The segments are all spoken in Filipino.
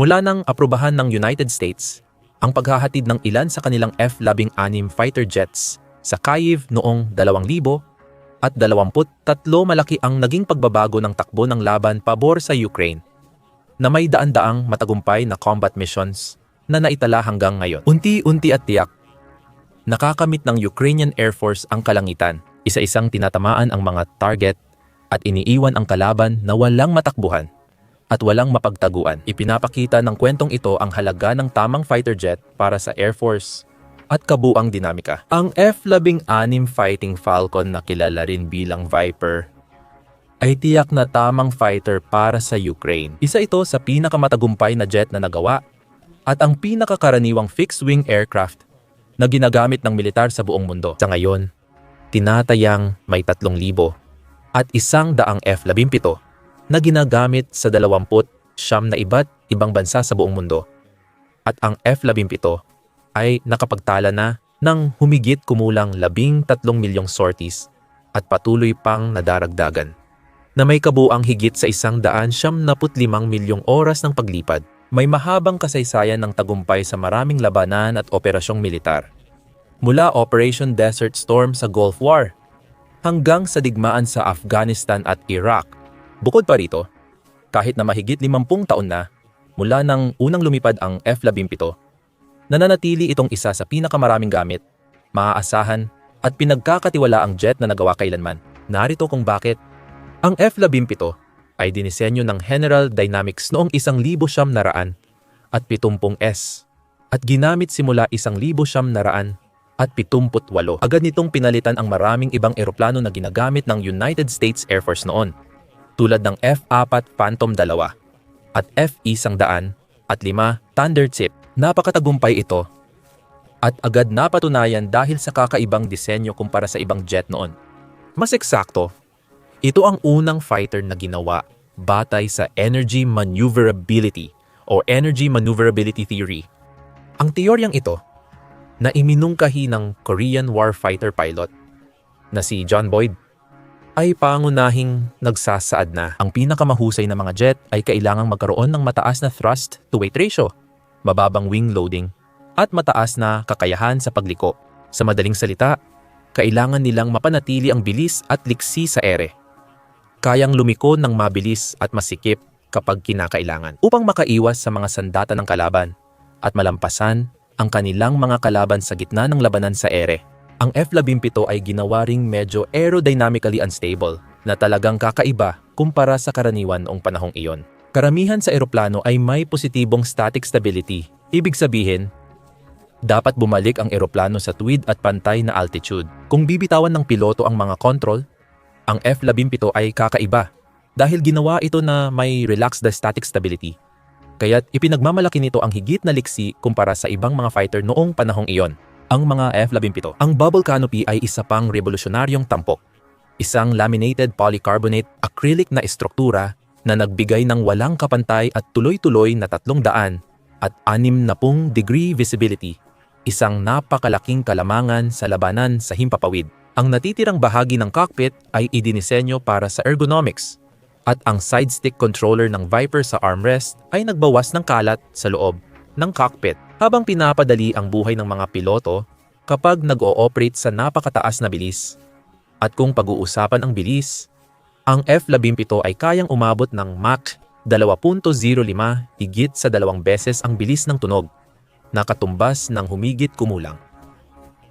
Mula nang aprubahan ng United States ang paghahatid ng ilan sa kanilang F-16 fighter jets sa Kyiv noong 2023, malaki ang naging pagbabago ng takbo ng laban pabor sa Ukraine, na may daan-daang matagumpay na combat missions na naitala hanggang ngayon. Unti-unti at tiyak, nakakamit ng Ukrainian Air Force ang kalangitan. Isa-isang tinatamaan ang mga target at iniiwan ang kalaban na walang matakbuhan at walang mapagtaguan. Ipinapakita ng kwentong ito ang halaga ng tamang fighter jet para sa Air Force at kabuang dinamika. Ang F-16 Fighting Falcon na kilala rin bilang Viper ay tiyak na tamang fighter para sa Ukraine. Isa ito sa pinakamatagumpay na jet na nagawa at ang pinakakaraniwang fixed-wing aircraft na ginagamit ng militar sa buong mundo. Sa ngayon, tinatayang may 3,000 at 100 F-17 na ginagamit sa 29 na iba't ibang bansa sa buong mundo. At ang F-17 ay nakapagtala na ng humigit kumulang 13 milyong sorties at patuloy pang nadaragdagan, na may kabuang higit sa 175 milyong oras ng paglipad. May mahabang kasaysayan ng tagumpay sa maraming labanan at operasyong militar. Mula Operation Desert Storm sa Gulf War hanggang sa digmaan sa Afghanistan at Iraq. Bukod pa rito, kahit na mahigit 50 taon na mula nang unang lumipad ang F-17, nananatili itong isa sa pinakamaraming gamit, maaasahan at pinagkakatiwalaang jet na nagawa kailanman. Narito kung bakit. Ang F-17 ay dinisenyo ng General Dynamics noong 1970s at ginamit simula 1978. Agad nitong pinalitan ang maraming ibang eroplano na ginagamit ng United States Air Force noon, tulad ng F-4 Phantom II at F-105 Thundertip. Napakatagumpay ito at agad napatunayan dahil sa kakaibang disenyo kumpara sa ibang jet noon. Mas eksakto, ito ang unang fighter na ginawa batay sa Energy Maneuverability o Energy Maneuverability Theory. Ang teoryang ito na iminungkahi ng Korean warfighter pilot na si John Boyd ay pangunahing nagsasaad na ang pinakamahusay na mga jet ay kailangang magkaroon ng mataas na thrust-to-weight ratio, mababang wing loading, at mataas na kakayahan sa pagliko. Sa madaling salita, kailangan nilang mapanatili ang bilis at liksi sa ere. Kayang lumiko ng mabilis at masikip kapag kinakailangan upang makaiwas sa mga sandata ng kalaban at malampasan ang kanilang mga kalaban sa gitna ng labanan sa ere. Ang F-17 ay ginawa ring medyo aerodynamically unstable na talagang kakaiba kumpara sa karaniwan noong panahong iyon. Karamihan sa eroplano ay may positibong static stability. Ibig sabihin, dapat bumalik ang eroplano sa tuwid at pantay na altitude. Kung bibitawan ng piloto ang mga control, ang F-17 ay kakaiba dahil ginawa ito na may relaxed static stability. Kaya't ipinagmamalaki nito ang higit na liksi kumpara sa ibang mga fighter noong panahong iyon. Ang mga F-17. Ang bubble canopy ay isa pang revolusyonaryong tampok. Isang laminated polycarbonate acrylic na estruktura na nagbigay ng walang kapantay at tuloy-tuloy na 360 degree visibility. Isang napakalaking kalamangan sa labanan sa himpapawid. Ang natitirang bahagi ng cockpit ay idinisenyo para sa ergonomics at ang side stick controller ng Viper sa armrest ay nagbawas ng kalat sa loob ng cockpit habang pinapadali ang buhay ng mga piloto kapag nag-ooperate sa napakataas na bilis. At kung pag-uusapan ang bilis, ang F-17 ay kayang umabot ng Mach 2.05 higit sa 2 beses ang bilis ng tunog, nakatumbas ng humigit kumulang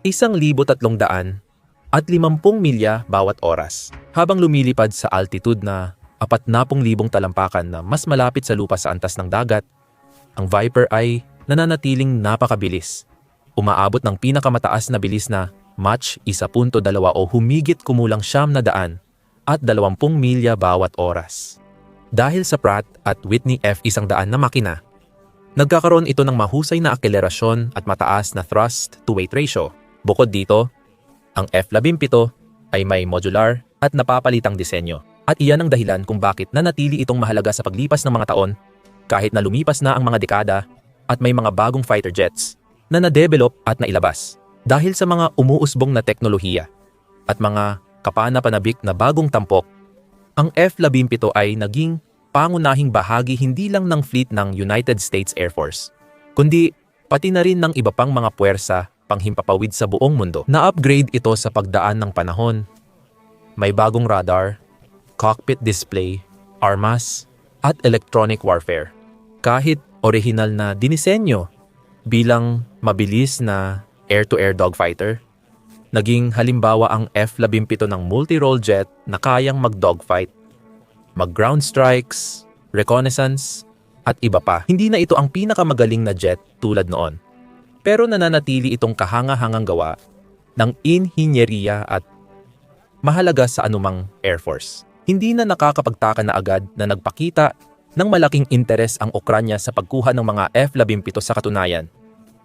1,350 milya bawat oras habang lumilipad sa altitude na 40,000 talampakan na mas malapit sa lupa sa antas ng dagat. Ang Viper ay nananatiling napakabilis. Umaabot ng pinakamataas na bilis na Mach 1.2 o humigit kumulang 920 milya bawat oras. Dahil sa Pratt at Whitney F100 na makina, nagkakaroon ito ng mahusay na akselerasyon at mataas na thrust-to-weight ratio. Bukod dito, ang F-17 ay may modular at napapalitang disenyo. At iyan ang dahilan kung bakit nanatili itong mahalaga sa paglipas ng mga taon kahit na lumipas na ang mga dekada at may mga bagong fighter jets na na-develop at nailabas. Dahil sa mga umuusbong na teknolohiya at mga kapana-panabik na bagong tampok, ang F-17 ay naging pangunahing bahagi hindi lang ng fleet ng United States Air Force, kundi pati na rin ng iba pang mga puwersa panghimpapawid sa buong mundo. Na-upgrade ito sa pagdaan ng panahon. May bagong radar, cockpit display, armas, at electronic warfare. Kahit orihinal na dinisenyo bilang mabilis na air-to-air dogfighter, naging halimbawa ang F-17 ng multi-role jet na kayang mag-dogfight, mag-ground strikes, reconnaissance, at iba pa. Hindi na ito ang pinakamagaling na jet tulad noon. Pero nananatili itong kahanga-hangang gawa ng inhinyeriya at mahalaga sa anumang Air Force. Hindi na nakakapagtaka na agad na nagpakita ng malaking interes ang Ukranya sa pagkuha ng mga F-17 sa katunayan.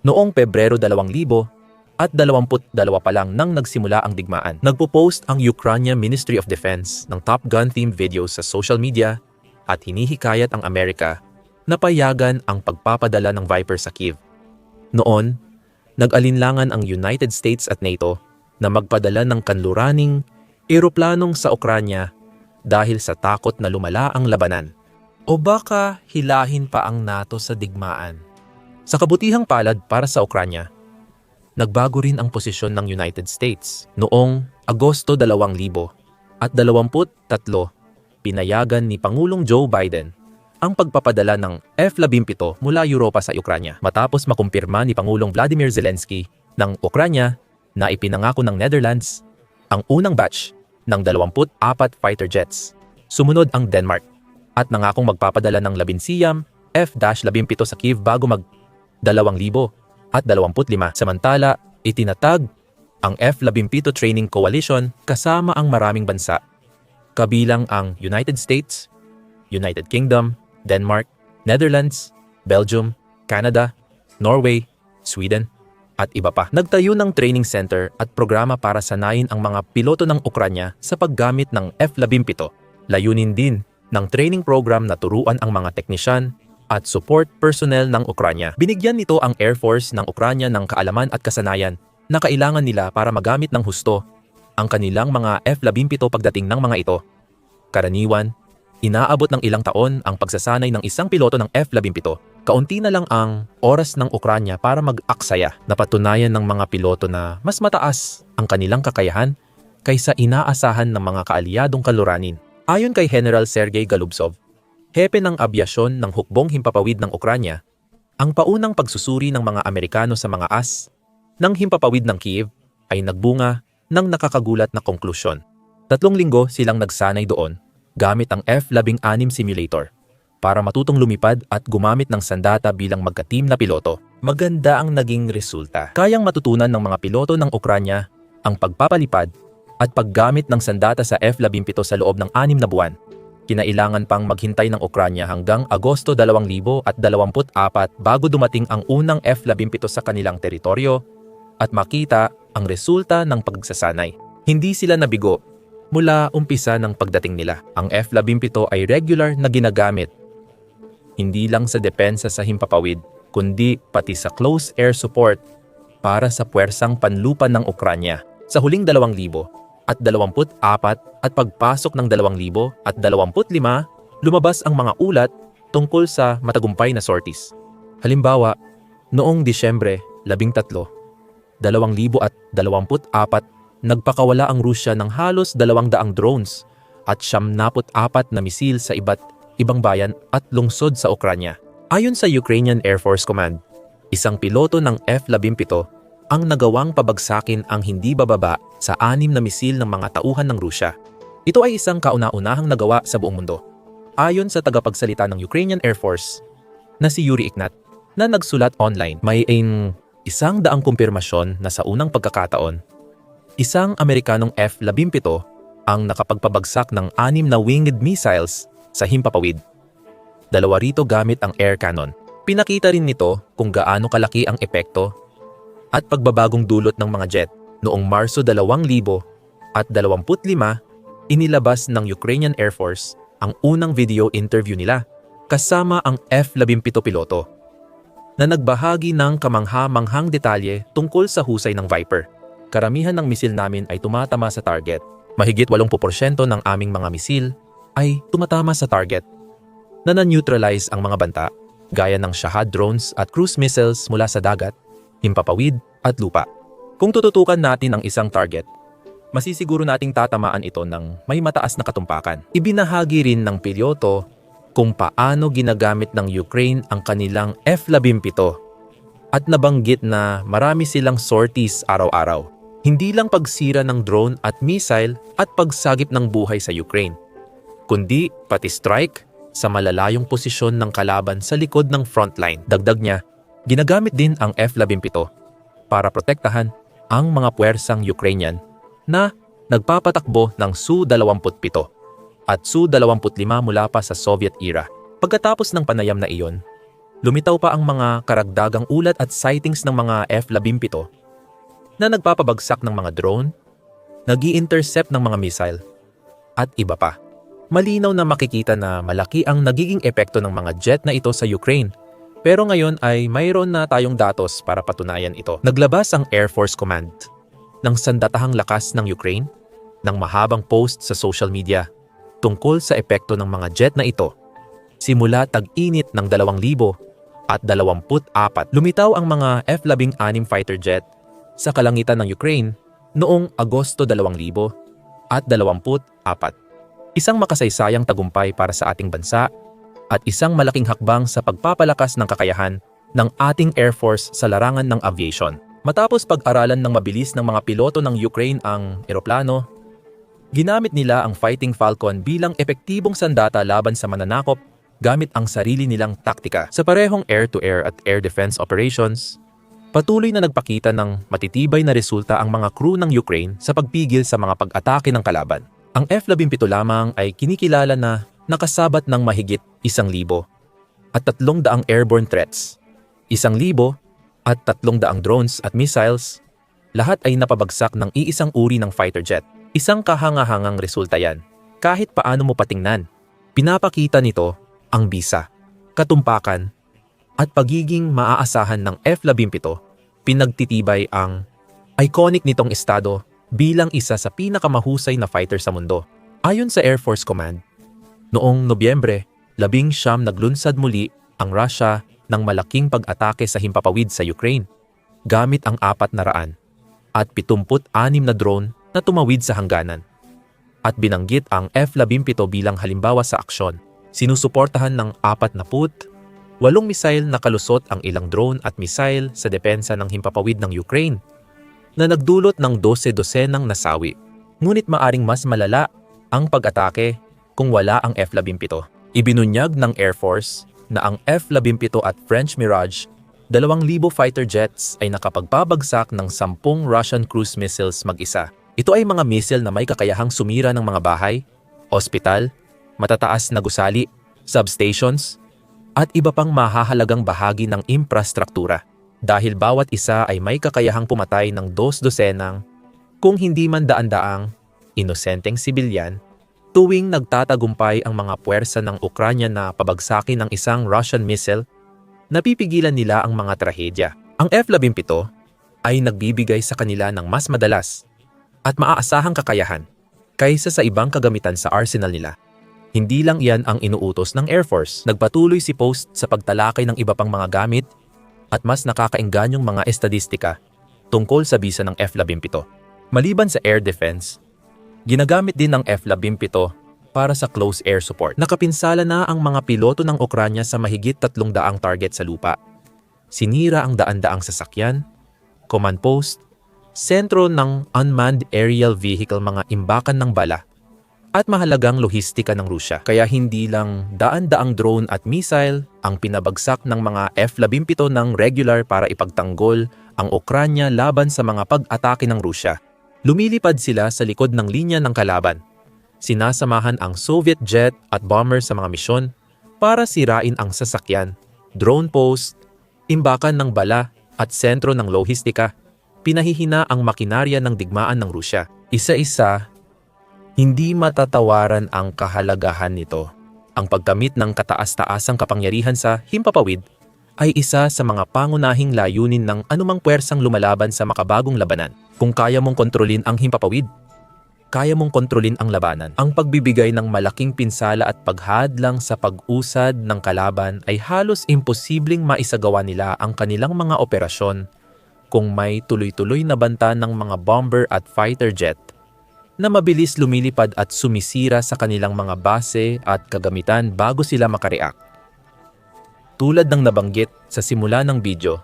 Noong Pebrero 2000, at 22 pa lang nang nagsimula ang digmaan. Nagpo-post ang Ukraine Ministry of Defense ng Top Gun themed videos sa social media at hinihikayat ang Amerika na payagan ang pagpapadala ng Viper sa Kyiv. Noon, nag-alinlangan ang United States at NATO na magpadala ng kanluraning eroplanong sa Ukraine dahil sa takot na lumala ang labanan. O baka hilahin pa ang NATO sa digmaan. Sa kabutihang palad para sa Ukraine, nagbago rin ang posisyon ng United States. Noong Agosto 2023, pinayagan ni Pangulong Joe Biden ang pagpapadala ng F-17 mula Europa sa Ukraine matapos makumpirma ni Pangulong Vladimir Zelensky ng Ukraine na ipinangako ng Netherlands ang unang batch ng 24 fighter jets. Sumunod ang Denmark at nangakong magpapadala ng 11 F-17 sa Kyiv bago mag-2025. Samantala, itinatag ang F-17 Training Coalition kasama ang maraming bansa, kabilang ang United States, United Kingdom, Denmark, Netherlands, Belgium, Canada, Norway, Sweden, at iba pa. Nagtayo ng training center at programa para sanayin ang mga piloto ng Ukranya sa paggamit ng F-17. Layunin din ng training program na turuan ang mga teknisyan at support personnel ng Ukranya. Binigyan nito ang Air Force ng Ukranya ng kaalaman at kasanayan na kailangan nila para magamit ng husto ang kanilang mga F-17 pagdating ng mga ito. Karaniwan, inaabot ng ilang taon ang pagsasanay ng isang piloto ng F-17. Kaunti na lang ang oras ng Ukranya para mag-aksaya. Napatunayan ng mga piloto na mas mataas ang kanilang kakayahan kaysa inaasahan ng mga kaalyadong kaluranin. Ayon kay General Sergei Golubtsov, hepe ng abyasyon ng hukbong himpapawid ng Ukranya, ang paunang pagsusuri ng mga Amerikano sa mga ng himpapawid ng Kyiv ay nagbunga ng nakakagulat na konklusyon. 3 linggo silang nagsanay doon gamit ang F-16 simulator para matutong lumipad at gumamit ng sandata bilang magka-team na piloto. Maganda ang naging resulta. Kayang matutunan ng mga piloto ng Ukranya ang pagpapalipad at paggamit ng sandata sa F-17 sa loob ng 6 na buwan. Kinailangan pang maghintay ng Ukranya hanggang Agosto 2024 bago dumating ang unang F-17 sa kanilang teritoryo at makita ang resulta ng pagsasanay. Hindi sila nabigo mula umpisa ng pagdating nila. Ang F-17 ay regular na ginagamit hindi lang sa depensa sa himpapawid, kundi pati sa close air support para sa puwersang panlupa ng Ukranya. Sa huling 2024 at pagpasok ng 2025, lumabas ang mga ulat tungkol sa matagumpay na sorties. Halimbawa, noong Disyembre 13, 2024, nagpakawala ang Rusya ng halos 200 drones at 74 na misil sa iba't ibang bayan at lungsod sa Ukranya. Ayon sa Ukrainian Air Force Command, isang piloto ng F-17 ang nagawang pabagsakin ang hindi bababa sa 6 na misil ng mga tauhan ng Rusya. Ito ay isang kauna-unahang nagawa sa buong mundo. Ayon sa tagapagsalita ng Ukrainian Air Force na si Yuri Ignat na nagsulat online, may 100 kumpirmasyon na sa unang pagkakataon, isang Amerikanong F-17 ang nakapagpabagsak ng 6 na winged missiles sa himpapawid. 2 rito gamit ang air cannon. Pinakita rin nito kung gaano kalaki ang epekto at pagbabagong dulot ng mga jet. Noong Marso 2025, inilabas ng Ukrainian Air Force ang unang video interview nila kasama ang F-17 piloto na nagbahagi ng kamangha-manghang detalye tungkol sa husay ng Viper. Karamihan ng misil namin ay tumatama sa target. Mahigit 80% ng aming mga misil ay tumatama sa target. na na-neutralize ang mga banta gaya ng Shahad drones at cruise missiles mula sa dagat, himpapawid at lupa. Kung tututukan natin ang isang target, masisiguro nating tatamaan ito ng may mataas na katumpakan. Ibinahagi rin ng piloto kung paano ginagamit ng Ukraine ang kanilang F-17 at nabanggit na marami silang sorties araw-araw. Hindi lang pagsira ng drone at missile at pagsagip ng buhay sa Ukraine, kundi pati strike sa malalayong posisyon ng kalaban sa likod ng frontline. Dagdag niya, ginagamit din ang F-17 para protektahan ang mga puwersang Ukrainian na nagpapatakbo ng Su-27 at Su-25 mula pa sa Soviet era. Pagkatapos ng panayam na iyon, lumitaw pa ang mga karagdagang ulat at sightings ng mga F-17 na nagpapabagsak ng mga drone, nag-i-intercept ng mga missile, at iba pa. Malinaw na makikita na malaki ang nagiging epekto ng mga jet na ito sa Ukraine. Pero ngayon ay mayroon na tayong datos para patunayan ito. Naglabas ang Air Force Command ng sandatahang lakas ng Ukraine ng mahabang post sa social media tungkol sa epekto ng mga jet na ito. Simula tag-init ng 2024, lumitaw ang mga F-16 fighter jet sa kalangitan ng Ukraine noong Agosto 2024. Isang makasaysayang tagumpay para sa ating bansa at isang malaking hakbang sa pagpapalakas ng kakayahan ng ating Air Force sa larangan ng aviation. Matapos pag-aralan ng mabilis ng mga piloto ng Ukraine ang eroplano, ginamit nila ang Fighting Falcon bilang epektibong sandata laban sa mananakop gamit ang sarili nilang taktika. Sa parehong air-to-air at air defense operations, patuloy na nagpakita ng matitibay na resulta ang mga crew ng Ukraine sa pagpigil sa mga pag-atake ng kalaban. Ang F-17 lamang ay kinikilala na nakasabat ng mahigit 1,000 at 300 airborne threats, 1,000 at 300 drones at missiles, lahat ay napabagsak ng iisang uri ng fighter jet. Isang kahangahangang resulta yan. Kahit paano mo patingnan, pinapakita nito ang bisa, katumpakan, at pagiging maaasahan ng F-17. Pinagtitibay ang iconic nitong estado bilang isa sa pinakamahusay na fighter sa mundo. Ayon sa Air Force Command, noong Nobyembre, 19 naglunsad muli ang Russia ng malaking pag-atake sa himpapawid sa Ukraine gamit ang 476 na drone na tumawid sa hangganan. At binanggit ang F-17 bilang halimbawa sa aksyon. Sinusuportahan ng 48 missile na kalusot ang ilang drone at missile sa depensa ng himpapawid ng Ukraine na nagdulot ng 12 dosenang nasawi. Ngunit maaring mas malala ang pag-atake kung wala ang F-17. Ibinunyag ng Air Force na ang F-17 at French Mirage 2,000 fighter jets ay nakapagpabagsak ng 10 Russian cruise missiles mag-isa. Ito ay mga missile na may kakayahang sumira ng mga bahay, ospital, matataas na gusali, substations, at iba pang mahahalagang bahagi ng infrastruktura. Dahil bawat isa ay may kakayahang pumatay ng 2 dosenang, kung hindi man daan-daang, inosenteng sibilyan, tuwing nagtatagumpay ang mga puwersa ng Ukranya na pabagsakin ng isang Russian missile, napipigilan nila ang mga trahedya. Ang F-17 ay nagbibigay sa kanila ng mas madalas at maaasahang kakayahan kaysa sa ibang kagamitan sa arsenal nila. Hindi lang iyan ang inuutos ng Air Force. Nagpatuloy si Post sa pagtalakay ng iba pang mga gamit at mas nakakaingganyong mga estadistika tungkol sa bisa ng F-17. Maliban sa air defense, ginagamit din ng F-17 para sa close air support. Nakapinsala na ang mga piloto ng Ukranya sa mahigit 300 target sa lupa. Sinira ang daan-daang sasakyan, command post, sentro ng unmanned aerial vehicle, mga imbakan ng bala, at mahalagang lohistika ng Rusya. Kaya hindi lang daan-daang drone at missile ang pinabagsak ng mga F-17 ng regular para ipagtanggol ang Ukranya laban sa mga pag-atake ng Rusya. Lumilipad sila sa likod ng linya ng kalaban. Sinasamahan ang Soviet jet at bomber sa mga misyon para sirain ang sasakyan, drone post, imbakan ng bala at sentro ng lohistika. Pinahihina ang makinarya ng digmaan ng Rusya. Isa-isa, hindi matatawaran ang kahalagahan nito. Ang paggamit ng kataas-taasang kapangyarihan sa himpapawid ay isa sa mga pangunahing layunin ng anumang puwersang lumalaban sa makabagong labanan. Kung kaya mong kontrolin ang himpapawid, kaya mong kontrolin ang labanan. Ang pagbibigay ng malaking pinsala at paghadlang sa pag-usad ng kalaban ay halos imposibleng maisagawa nila ang kanilang mga operasyon kung may tuloy-tuloy na banta ng mga bomber at fighter jet na mabilis lumilipad at sumisira sa kanilang mga base at kagamitan bago sila makareact. Tulad ng nabanggit sa simula ng video,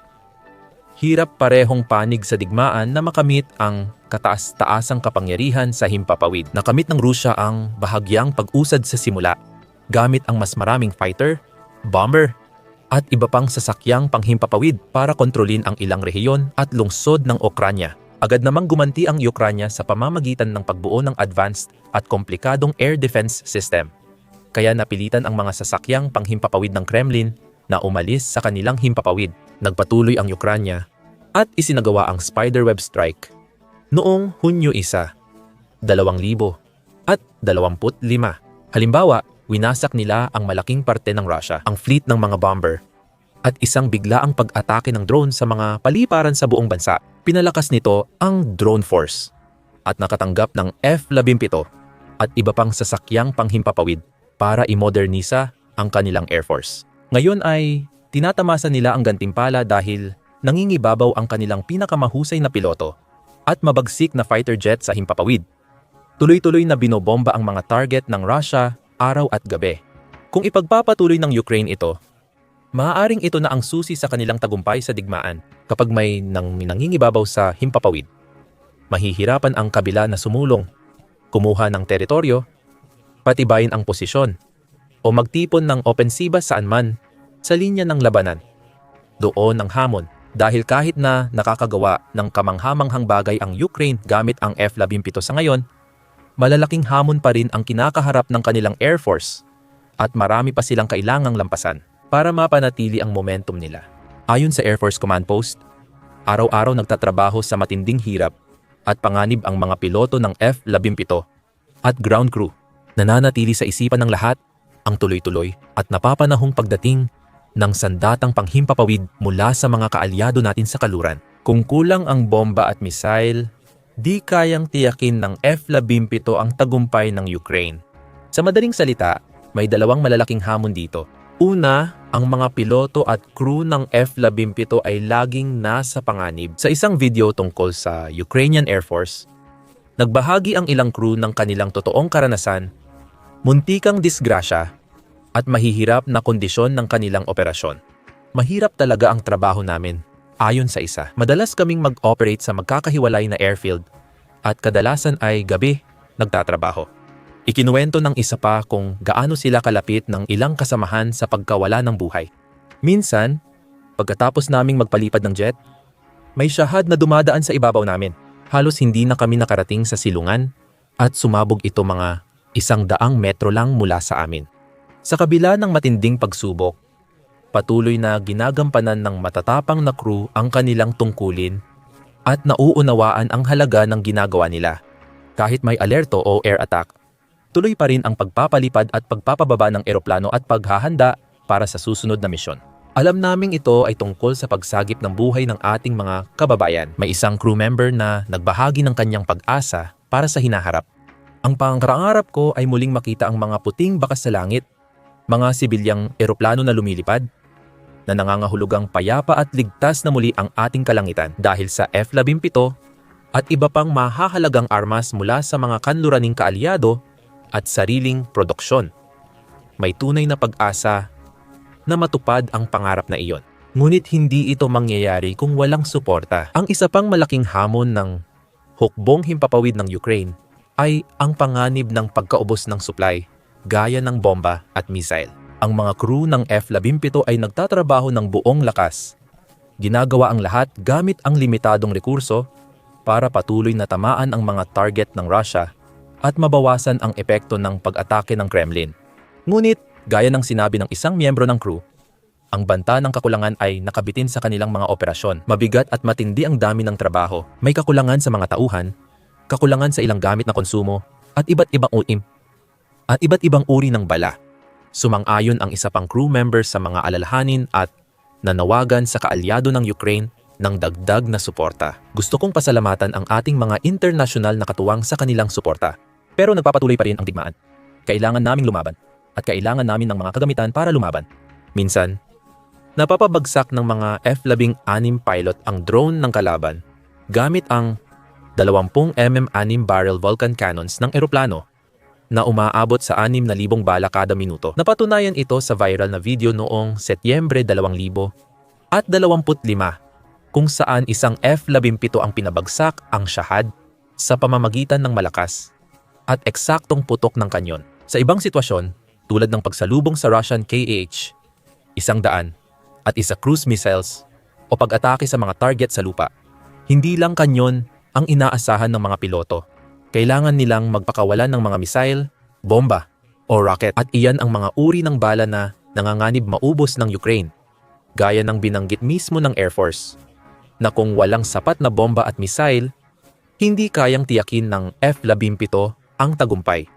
hirap parehong panig sa digmaan na makamit ang kataas-taasang kapangyarihan sa himpapawid. Nakamit ng Rusya ang bahagyang pag-usad sa simula gamit ang mas maraming fighter, bomber, at iba pang sasakyang panghimpapawid para kontrolin ang ilang rehiyon at lungsod ng Ukranya. Agad namang gumanti ang Ukranya sa pamamagitan ng pagbuo ng advanced at komplikadong air defense system. Kaya napilitan ang mga sasakyang panghimpapawid ng Kremlin na umalis sa kanilang himpapawid. Nagpatuloy ang Ukranya at isinagawa ang spiderweb strike noong Hunyo 1, 2025. Halimbawa, winasak nila ang malaking parte ng Russia, ang fleet ng mga bomber, at isang biglaang pag-atake ng drone sa mga paliparan sa buong bansa. Pinalakas nito ang drone force at nakatanggap ng F-17 at iba pang sasakyang panghimpapawid para imodernisa ang kanilang air force. Ngayon ay tinatamasa nila ang gantimpala dahil nangingibabaw ang kanilang pinakamahusay na piloto at mabagsik na fighter jet sa himpapawid. Tuloy-tuloy na binobomba ang mga target ng Russia araw at gabi. Kung ipagpapatuloy ng Ukraine ito, maaaring ito na ang susi sa kanilang tagumpay sa digmaan. Kapag may nangingibabaw sa himpapawid, mahihirapan ang kabila na sumulong, kumuha ng teritoryo, patibayin ang posisyon, o magtipon ng opensiba saan man sa linya ng labanan. Doon ang hamon, dahil kahit na nakakagawa ng kamanghamanghang bagay ang Ukraine gamit ang F-17 sa ngayon, malalaking hamon pa rin ang kinakaharap ng kanilang Air Force at marami pa silang kailangang lampasan para mapanatili ang momentum nila. Ayon sa Air Force Command Post, araw-araw nagtatrabaho sa matinding hirap at panganib ang mga piloto ng F-17 at ground crew. Nananatili sa isipan ng lahat ang tuloy-tuloy at napapanahong pagdating ng sandatang panghimpapawid mula sa mga kaalyado natin sa kaluran. Kung kulang ang bomba at missile, di kayang tiyakin ng F-17 ang tagumpay ng Ukraine. Sa madaling salita, may dalawang malalaking hamon dito. Una, ang mga piloto at crew ng F-17 ay laging nasa panganib. Sa isang video tungkol sa Ukrainian Air Force, nagbahagi ang ilang crew ng kanilang totoong karanasan, muntikang disgrasya, at mahihirap na kondisyon ng kanilang operasyon. Mahirap talaga ang trabaho namin, ayon sa isa. Madalas kaming mag-operate sa magkakahiwalay na airfield at kadalasan ay gabi nagtatrabaho. Ikinuwento ng isa pa kung gaano sila kalapit ng ilang kasamahan sa pagkawala ng buhay. Minsan, pagkatapos naming magpalipad ng jet, may syahad na dumadaan sa ibabaw namin. Halos hindi na kami nakarating sa silungan at sumabog ito mga 100 metro lang mula sa amin. Sa kabila ng matinding pagsubok, patuloy na ginagampanan ng matatapang na crew ang kanilang tungkulin at nauunawaan ang halaga ng ginagawa nila. Kahit may alerto o air attack, tuloy pa rin ang pagpapalipad at pagpapababa ng eroplano at paghahanda para sa susunod na misyon. Alam naming ito ay tungkol sa pagsagip ng buhay ng ating mga kababayan. May isang crew member na nagbahagi ng kanyang pag-asa para sa hinaharap. Ang pangarap ko ay muling makita ang mga puting bakas sa langit, mga sibilyang eroplano na lumilipad, na nangangahulugang payapa at ligtas na muli ang ating kalangitan dahil sa F-17 at iba pang mahahalagang armas mula sa mga kanluraning kaalyado at sariling produksyon. May tunay na pag-asa na matupad ang pangarap na iyon. Ngunit hindi ito mangyayari kung walang suporta. Ang isa pang malaking hamon ng hukbong himpapawid ng Ukraine ay ang panganib ng pagkaubos ng supply, gaya ng bomba at missile. Ang mga crew ng F-17 ay nagtatrabaho ng buong lakas. Ginagawa ang lahat gamit ang limitadong rekurso para patuloy na tamaan ang mga target ng Russia at mabawasan ang epekto ng pag-atake ng Kremlin. Ngunit, gaya ng sinabi ng isang miyembro ng crew, ang banta ng kakulangan ay nakabitin sa kanilang mga operasyon. Mabigat at matindi ang dami ng trabaho. May kakulangan sa mga tauhan, kakulangan sa ilang gamit na konsumo, at iba't ibang uri ng bala. Sumang-ayon ang isa pang crew member sa mga alalahanin at nanawagan sa kaalyado ng Ukraine ng dagdag na suporta. Gusto kong pasalamatan ang ating mga internasyonal na katuwang sa kanilang suporta. Pero nagpapatuloy pa rin ang digmaan. Kailangan naming lumaban at kailangan namin ng mga kagamitan para lumaban. Minsan, napapabagsak ng mga F-16 pilot ang drone ng kalaban gamit ang 20mm 6-barrel Vulcan cannons ng eroplano na umaabot sa 6,000 bala kada minuto. Napatunayan ito sa viral na video noong Setyembre 2025 kung saan isang F-17 ang pinabagsak ang Shahad sa pamamagitan ng malakas at eksaktong putok ng kanyon. Sa ibang sitwasyon, tulad ng pagsalubong sa Russian Kh-100 at isa cruise missiles o pag-atake sa mga target sa lupa, hindi lang kanyon ang inaasahan ng mga piloto. Kailangan nilang magpakawalan ng mga missile, bomba o rocket at iyan ang mga uri ng bala na nanganganib maubos ng Ukraine. Gaya ng binanggit mismo ng Air Force, na kung walang sapat na bomba at missile, hindi kayang tiyakin ng F-17 ang tagumpay.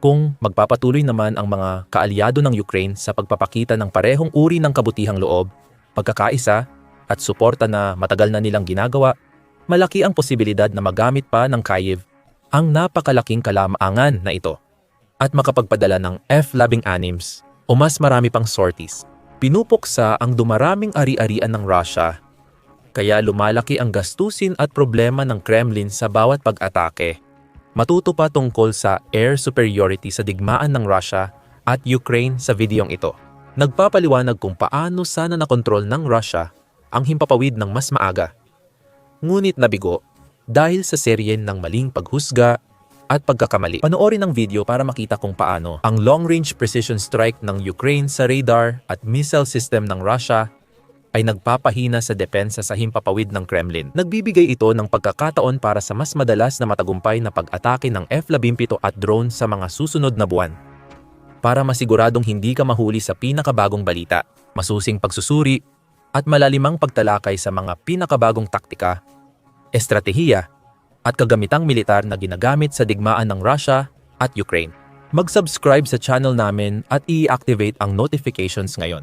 Kung magpapatuloy naman ang mga kaalyado ng Ukraine sa pagpapakita ng parehong uri ng kabutihang loob, pagkakaisa at suporta na matagal na nilang ginagawa, malaki ang posibilidad na magamit pa ng Kyiv ang napakalaking kalamangan na ito at makapagpadala ng F-16s o mas marami pang sorties. Pinupuksa ang dumaraming ari-arian ng Russia, kaya lumalaki ang gastusin at problema ng Kremlin sa bawat pag-atake. Matuto pa tungkol sa air superiority sa digmaan ng Russia at Ukraine sa videong ito. Nagpapaliwanag kung paano sana nakontrol ng Russia ang himpapawid ng mas maaga. Ngunit nabigo dahil sa serye ng maling paghusga at pagkakamali. Panoorin ang video para makita kung paano ang long-range precision strike ng Ukraine sa radar at missile system ng Russia ay nagpapahina sa depensa sa himpapawid ng Kremlin. Nagbibigay ito ng pagkakataon para sa mas madalas na matagumpay na pag-atake ng F-17 at drone sa mga susunod na buwan. Para masiguradong hindi ka mahuli sa pinakabagong balita, masusing pagsusuri, at malalimang pagtalakay sa mga pinakabagong taktika, estratehiya, at kagamitang militar na ginagamit sa digmaan ng Russia at Ukraine. Mag-subscribe sa channel namin at i-activate ang notifications ngayon.